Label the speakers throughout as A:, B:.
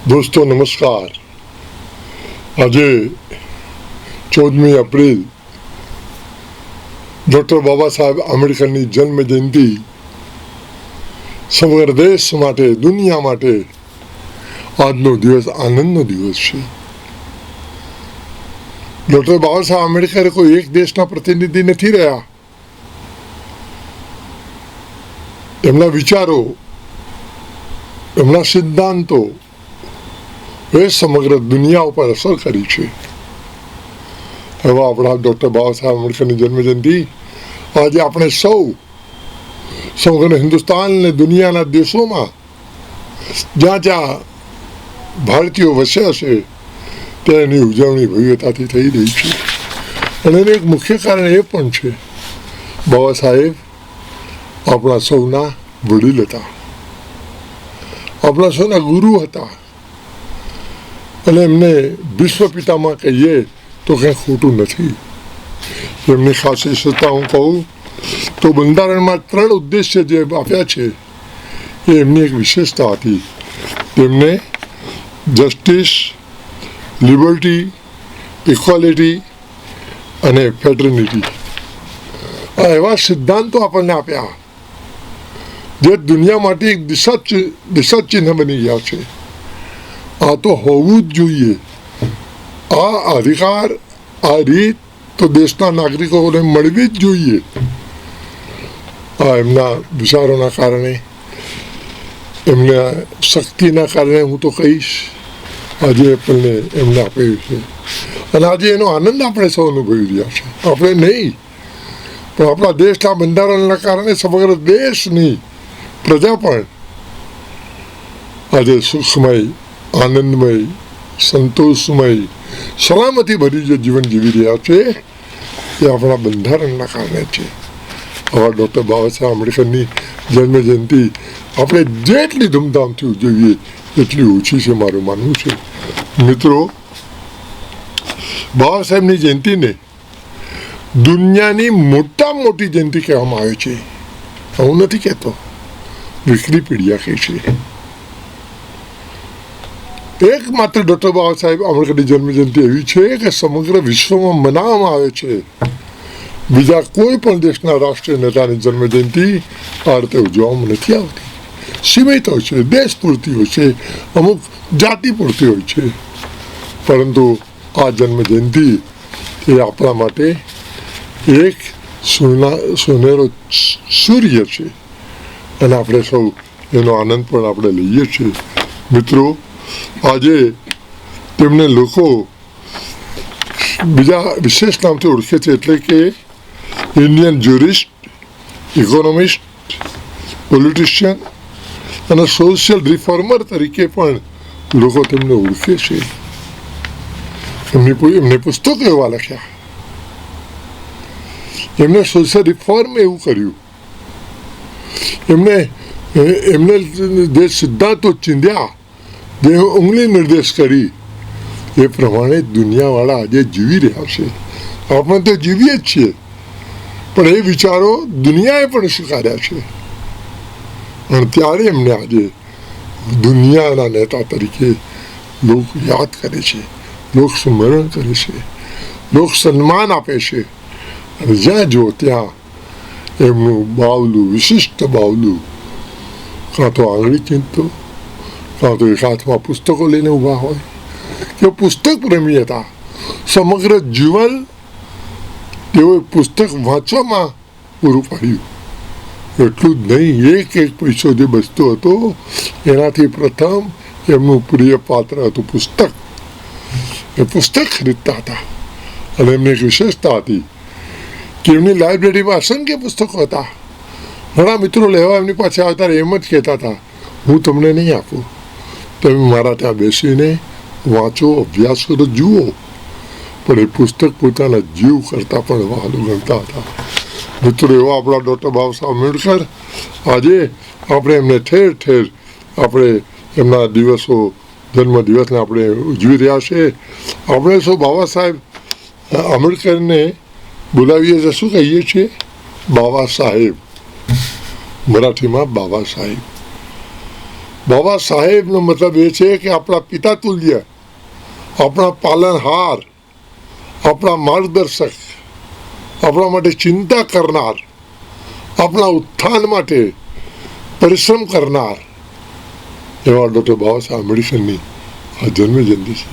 A: दोस्तों नमस्कार। आज 14 एप्रिल डॉक्टर बाबा साहेब आंबेडकर की जन्म जयंती समग्र देश माटे दुनिया माटे આજનો દિવસ આનંદનો દિવસ છે। ડોક્ટર બાબા સાહેબ આંબેડકર કોઈ એક દેશના પ્રતિનિધિ નથી રહ્યા। એમના વિચારો, એમના સિદ્ધાંતો એ સમગ્ર દુનિયા ઉપર અસર કરી છે। એવા આપણા ડોક્ટર બાબા સાહેબ આંબેડકરની જન્મજયંતિ આજે આપણે સૌ સમગ્ર હિન્દુસ્તાન અને દુનિયાના દેશોમાં જ્યાં જ્યાં ભારતીયો વસ્યા છે તેની ઉજવણી ભવ્યતાથી થઈ રહી છે। અને એનું એક મુખ્ય કારણ એ પણ છે, બાબા સાહેબ આપણા સૌના વડીલ હતા, આપણા સૌના ગુરુ હતા, અને એમને વિશ્વ પિતામાં કહીએ તો કંઈ ખોટું નથી। એમની ખાસ વિશેષતા હું કહું તો બંધારણમાં 3 ઉદ્દેશ્ય જે આપ્યા છે એ એમની એક વિશેષતા હતી। તેમને જસ્ટિસ, લિબર્ટી, ઇક્વાલિટી અને ફેટર્નિટી આ એવા સિદ્ધાંતો આપણને આપ્યા જે દુનિયા માટે એક દિશા ચિહ્ન બની ગયા છે। આ તો હોવું જ જોઈએ। આ અધિકાર, આ રીત તો દેશના નાગરિકોને મળવી જ જોઈએ। આ એમના વિચારોના કારણે, એમના શક્તિના કારણે હું તો કહીશ આજે આપણને એમને આપ્યું છે, અને આજે એનો આનંદ આપણે સૌ અનુભવી રહ્યા છે। આપણે નહીં પણ આપણા દેશના બંધારણના કારણે સમગ્ર દેશની પ્રજા પણ આજે સુખમય, આનંદમય, સંતોષમય, સલામતી ભરી જે જીવન જીવી રહ્યા છે એ આપણા બંધારણના કારણે છે। આવા ડૉક્ટર બાબા સાહેબ આંબેડકરની જન્મ જયંતિ આપણે જેટલી ધૂમધામથી ઉજવીએ એટલી ઓછી છે મારું માનવું છે। મિત્રો, બાબા સાહેબની જયંતિને દુનિયાની મોટામાં મોટી જયંતિ કહેવામાં આવે છે। હું નથી કહેતો, વિકિપીડિયા કહે છે। એકમાત્ર ડૉક્ટર બાબા સાહેબ આંબેડકરની જન્મજયંતિ એવી છે કે સમગ્ર વિશ્વમાં મનાવવામાં આવે છે। બીજા કોઈ પણ દેશના રાષ્ટ્રીય નેતાની જન્મજયંતિ આ રીતે ઉજવવામાં નથી આવતી। સીમિત હોય છે, દેશ પૂરતી હોય છે, અમુક જાતિ પૂરતી હોય છે, પરંતુ આ જન્મજયંતિ એ આપણા માટે એક સોનેરો સૂર્ય છે, અને આપણે સૌ એનો આનંદ પણ આપણે લઈએ છીએ। મિત્રો, આજે તેમને લોકો બીજા વિશેષ નામથી ઓળખે છે, એટલે કે ઇન્ડિયન જ્યુરિસ્ટ, ઇકોનોમિસ્ટ, પોલિટિશિયન અને સોશિયલ રિફોર્મર તરીકે પણ લોકો તેમને ઓળખે છે। એમને પુસ્તકો એવા લખ્યા, એમને સોશિયલ રિફોર્મ એવું કર્યું, એમને જે સિદ્ધાંતો ચીંધ્યા, જે ઉંગલી નિર્દેશ કરી, એ પ્રમાણે દુનિયાવાળા આજે જીવી રહ્યા છે। આપણે તો જીવીએ જ છીએ, પણ એ વિચારો દુનિયાએ પણ સ્વીકાર્યા છે, અને ત્યારે એમને આજે દુનિયાના નેતા તરીકે લોક યાદ કરે છે, લોક સ્મરણ કરે છે, લોક સન્માન આપે છે, અને જ્યાં જો ત્યાં એમનું બાવલું, વિશિષ્ટ બાવલું, કાં તો આંગળી ચીંધતો, કાં તો એક હાથમાં પુસ્તકો લઈને ઊભા હોય, કે પુસ્તક પ્રેમી હતા। સમગ્ર જીવન તેઓએ પુસ્તક વાંચવામાં પૂરું પાડ્યું। એટલું જ નહીં, એક પૈસો જે બચતો હતો એનાથી પ્રથમ એમનું પ્રિય પાત્ર હતું પુસ્તક। એ પુસ્તક ખરીદતા હતા, અને એમની એક વિશેષતા હતી કે એમની લાઇબ્રેરીમાં અસંખ્ય પુસ્તકો હતા। ઘણા મિત્રો લેવા એમની પાસે આવતા એમ જ કહેતા હતા, હું તમને નહીં આપું, તમે મારા ત્યાં બેસીને વાંચો, અભ્યાસ કરો, જુઓ, પણ એ પુસ્તક પોતાના જીવ કરતાં પણ વહાલું ગણતા હતા। મિત્રો, એવા આપણા ડૉક્ટર બાબા સાહેબ આંબેડકર આજે આપણે એમને ઠેર ઠેર આપણે એમના દિવસો, જન્મદિવસને આપણે ઉજવી રહ્યા છે। આપણે સૌ બાબા સાહેબ આંબેડકરને બોલાવીએ તો શું કહીએ છીએ? બાબા સાહેબ, મરાઠીમાં બાબા સાહેબ। બાબા સાહેબનો મતલબ એ છે કે આપણા પિતા તુલ્ય, આપણા પાલનહાર, આપણા માર્ગદર્શક, આપણા માટે ચિંતા કરનાર, આપણા ઉત્થાન માટે પરિશ્રમ કરનાર એવા ડૉક્ટર બાબા સાહેબ આંબેડકરની આ જન્મજયંતિ છે.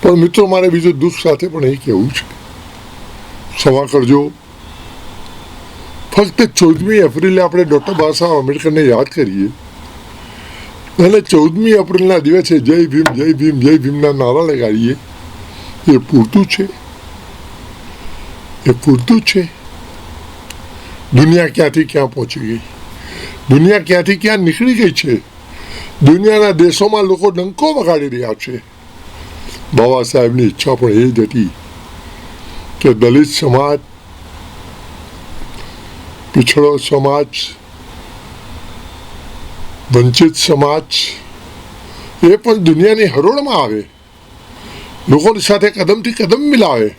A: પણ મિત્રો, મારે બીજું દુઃખ સાથે પણ એ કહેવું છે, ક્ષમા કરજો, ફક્ત 14મી એપ્રિલે આપણે ડૉક્ટર બાબા સાહેબ આંબેડકરને યાદ કરીએ અને 14મી એપ્રિલના દિવસે જય ભીમ જય ભીમ જય ભીમના નારા લગાડીએ, એ પૂરતું છે? એ પૂરતું છે? દુનિયા ક્યાંથી ક્યાં પહોંચી ગઈ, દુનિયા ક્યાંથી ક્યાં નીકળી ગઈ છે. દુનિયાના દેશોમાં લોકો ડંકો વગાડી રહ્યા છે. બાબા સાહેબની ઈચ્છા પણ એ જ હતી કે દલિત સમાજ, पिछड़ो समाज, वंचित समाज ये पण दुनियाની હરોળમાં આવે, લોકોની સાથે કદમથી કદમ મિલાવે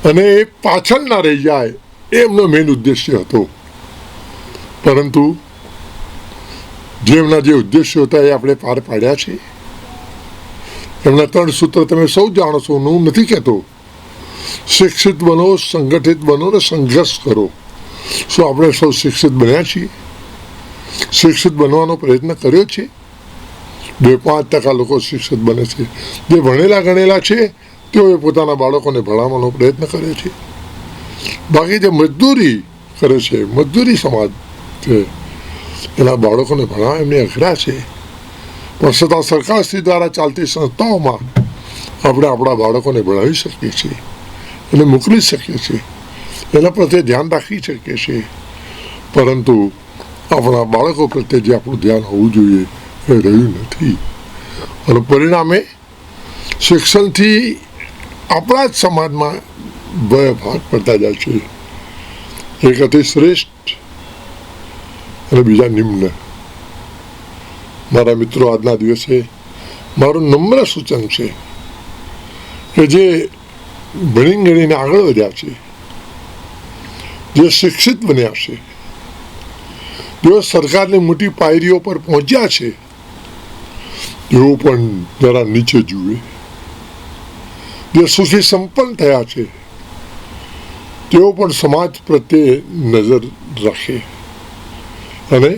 A: અને એ પાછળ ના રહી જાય, એ એમનો મેઇન ઉદ્દેશ્ય હતો. પરંતુ જેમના જે ઉદ્દેશ્યો હતા એ આપણે પાર પાડ્યા છે. એમના 3 સૂત્ર તમે સૌ જાણો છો, હું નથી કહેતો. શિક્ષિત બનો, સંગઠિત બનો ને સંઘર્ષ કરો. શું આપણે સૌ શિક્ષિત બન્યા છીએ? શિક્ષિત બનવાનો પ્રયત્ન કર્યો છે? 2-5% લોકો શિક્ષિત બને છે. જે ભણેલા ગણેલા છે તેઓએ પોતાના બાળકોને ભણાવવાનો પ્રયત્ન કરે છે. બાકી જે મજદૂરી કરે છે, મજદૂરી સમાજ છે, એના બાળકોને ભણાવવા એમને અઘરા છે. પણ છતાં સરકારશ્રી દ્વારા ચાલતી સંસ્થાઓમાં આપણે આપણા બાળકોને ભણાવી શકીએ છીએ, એને મોકલી શકીએ છીએ, એના પ્રત્યે ધ્યાન રાખી શકીએ છીએ. પરંતુ આપણા બાળકો પ્રત્યે જે આપણું ધ્યાન હોવું જોઈએ એ રહ્યું નથી. અને પરિણામે શિક્ષણથી આપણા જ સમાજમાં બે ભાગ પડતા જાય છે. એક અતિ શ્રેષ્ઠ અને બીજા નિમ્ન. મારા મિત્રો, આજના દિવસે મારું નમ્ર સૂચન છે કે જે ભણી ગણીને આગળ વધ્યા છે, જે શિક્ષિત બન્યા છે, જેઓ સરકારની મોટી પાયરીઓ પર પહોંચ્યા છે, તેઓ પણ જરા નીચે જુએ. જે સુખી સંપન્ન થયા છે તેઓ પણ સમાજ પ્રત્યે નજર રાખે અને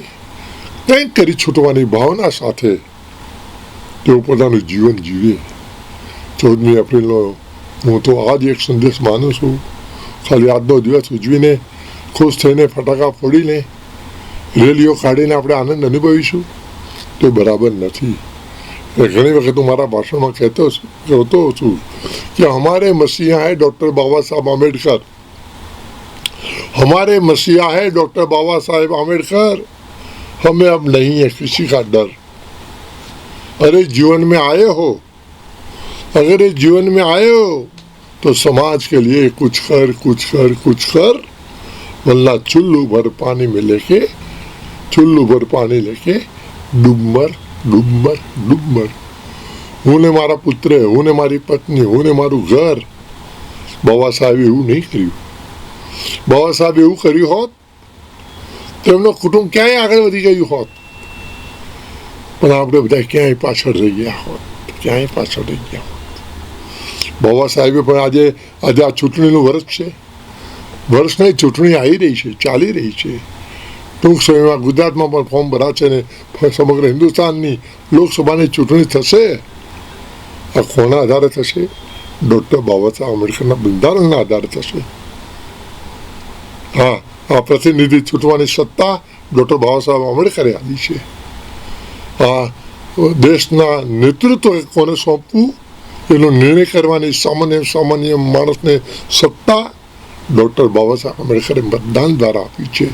A: કંઈક કરી છૂટવાની ભાવના સાથે તેઓ પોતાનું જીવન જીવે. 14મી એપ્રિલનો હું તો આ જ એક સંદેશ માનું છું. ખાલી આજનો દિવસ ઉજવીને ખુશ થઈને ફટાકા ફોડીને રેલીઓ કાઢીને આપણે આનંદ અનુભવીશું તો બરાબર નથી. ઘણી વખત હું મારા ભાષણમાં કહેતો છું कि हमारे मसीहा है डॉक्टर बाबा साहब आम्बेडकर, हमारे मसीहा है डॉक्टर बाबा साहेब आम्बेडकर, हमें अब नहीं है किसी का डर. अरे जीवन में आए हो, अगर ये जीवन में आए हो तो समाज के लिए कुछ कर कुछ कर कुछ कर, वरना चुल्लू भर पानी में लेके डूब मर डूब मर डूब मर. હું ને મારા પુત્ર, હું ને મારી પત્ની, હું ને મારું ઘર. બાબા સાહેબે એવું નહીં કર્યું. બાબા સાહેબ એવું કર્યું હોત તો એમનો કુટુંબ ક્યાંય આગળ વધી ગયું હોત, પણ આપણે બધા ક્યાંય પાછળ રહી ગયા હોત, ક્યાંય પાછળ રહી ગયા હોત. બાબા સાહેબે પણ આજે આ ચૂંટણીનું વર્ષ છે, વર્ષ નહીં, ચૂંટણી આવી રહી છે, ચાલી રહી છે. ટૂંક સમયમાં ગુજરાતમાં પણ ફોર્મ ભરાશે ને સમગ્ર હિન્દુસ્તાનની લોકસભાની ચૂંટણી થશે. આ કોના આધારે થશે? ડૉક્ટર બાબા સાહેબ આંબેડકરના બંધારણના આધારે થશે. હા, આ પ્રતિનિધિ છૂટવાની સત્તા ડૉક્ટર બાબા સાહેબ આંબેડકરે આપી છે. આ દેશના નેતૃત્વ કોને સોંપવું એનો નિર્ણય કરવાની સામાન્ય માણસને સત્તા ડૉક્ટર બાબા સાહેબ આંબેડકરે મતદાન દ્વારા આપી છે.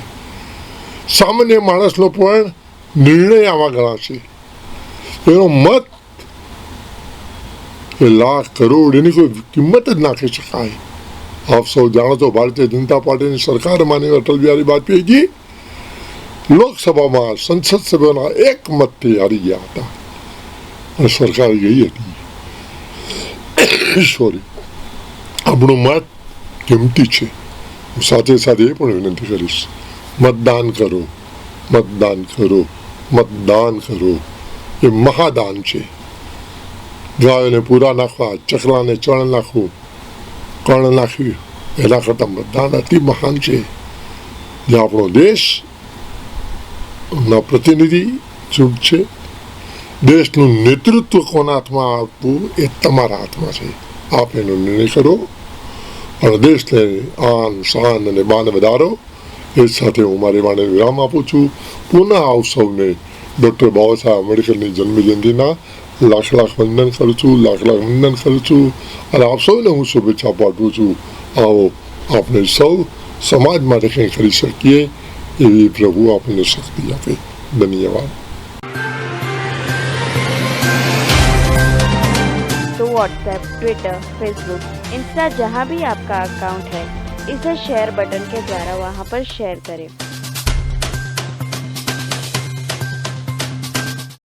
A: સામાન્ય માણસનો પણ નિર્ણય આમાં ગણાશે. એનો મત એ લાખ કરોડ એની કોઈ કિંમત જ નાખી શકાય. આપ સૌ જાણો છો, ભારતીય જનતા પાર્ટીની સરકાર માનીય અટલ બિહારી વાજપેયીજી લોકસભામાં સંસદ સભ્યોના એક મતથી હારી ગયા હતા અને સરકાર ગઈ હતી. સોરી, આપણું મત કિંમતી છે. હું સાથે સાથે એ પણ વિનંતી કરીશ, મતદાન કરો, મતદાન કરો, મતદાન કરો. એ મહાદાન છે. ગાયોને પૂરા નાખવા, ચકલાને ચણ નાખવું, કણ નાખ્યું, એના કરતાં મતદાન અતિ મહાન છે. જે આપણો દેશના પ્રતિનિધિ ચૂંટ છે. દેશનું નેતૃત્વ કોના હાથમાં આપવું એ તમારા હાથમાં છે. આપ એનો નિર્ણય કરો અને દેશને આન શાન અને બાન વધારો. એ સાથે હું મારી વાણીને વિરામ આપું છું. પુનઃ આપ સૌને ડૉક્ટર બાબા સાહેબ આંબેડકરની જન્મજયંતિના લાખ લાખ વંદન કરું છું, લાખ લાખ વંદન કરું છું અને આપ સૌને હું શુભેચ્છા પાઠવું છું. આવો આપણે સૌ સમાજ માટે કંઈ કરી શકીએ એવી પ્રભુ આપણને શક્તિ આપે. ધન્યવાદ.
B: तो व्हाट्सएप, ट्विटर, फेसबुक, इंस्टा जहाँ भी आपका अकाउंट है, इसे शेयर बटन के द्वारा वहाँ पर शेयर करें